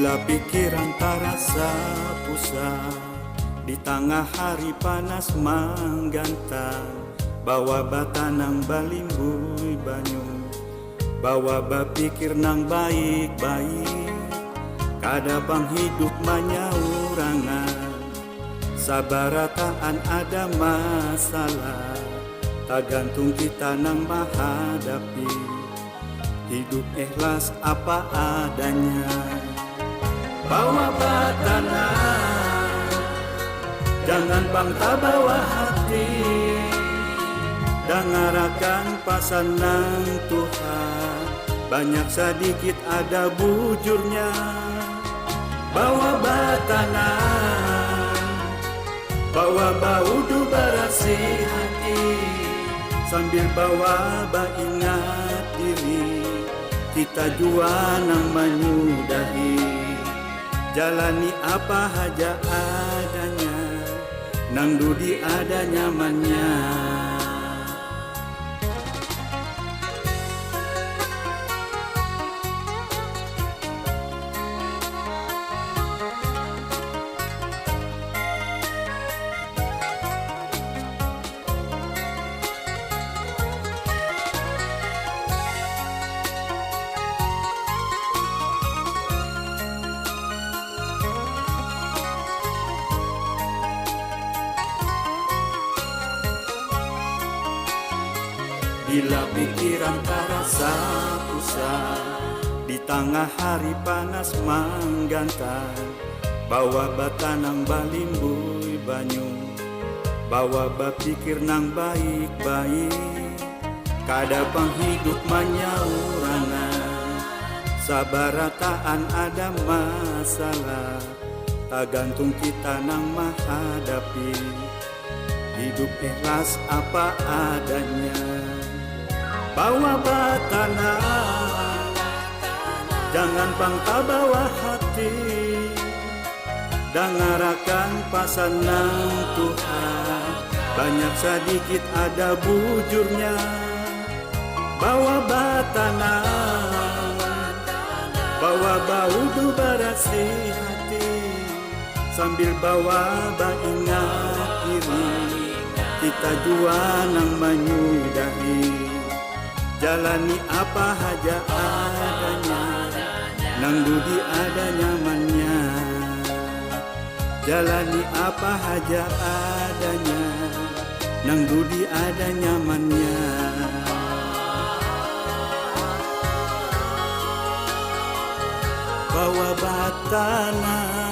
Bila pikiran terasa pusat, di tengah hari panas menggantang, bawa batanang balimbui banyu, bawa bapikir nang baik-baik. Kada bang hidup manyaurangan, sabarataan ada masalah, tak gantung kita nang menghadapi. Hidup ikhlas apa adanya, bawa batanang, jangan bang tak bawa hati. Dengarakan pasanang Tuhan, banyak sedikit ada bujurnya. Bawa batanang, bawa baudu berasih hati, sambil bawa ingat diri, kita jua nang menyudahi. Jalani apa haja adanya, nang dudi ada nyamannya. Bila pikiran terasa pusat, di tengah hari panas menggantang, bawa batanang balimbui banyu, bawa bapikir nang baik-baik. Kada bang hidup manyaurangan, sabarataan ada masalah, tak gantung kita nang menghadapi. Hidup ikhlas apa adanya, bawa batanang, jangan bang tak bawa hati. Dengarakan pasanang Tuhan, banyak sedikit ada bujurnya. Bawa batanang, bawa baudu berasih hati, sambil bawa ingat diri, kita jua nang menyudahi. Jalani apa haja adanya, nang dudi ada nyamannya. Jalani apa haja adanya, nang dudi ada nyamannya. Bawa batanang,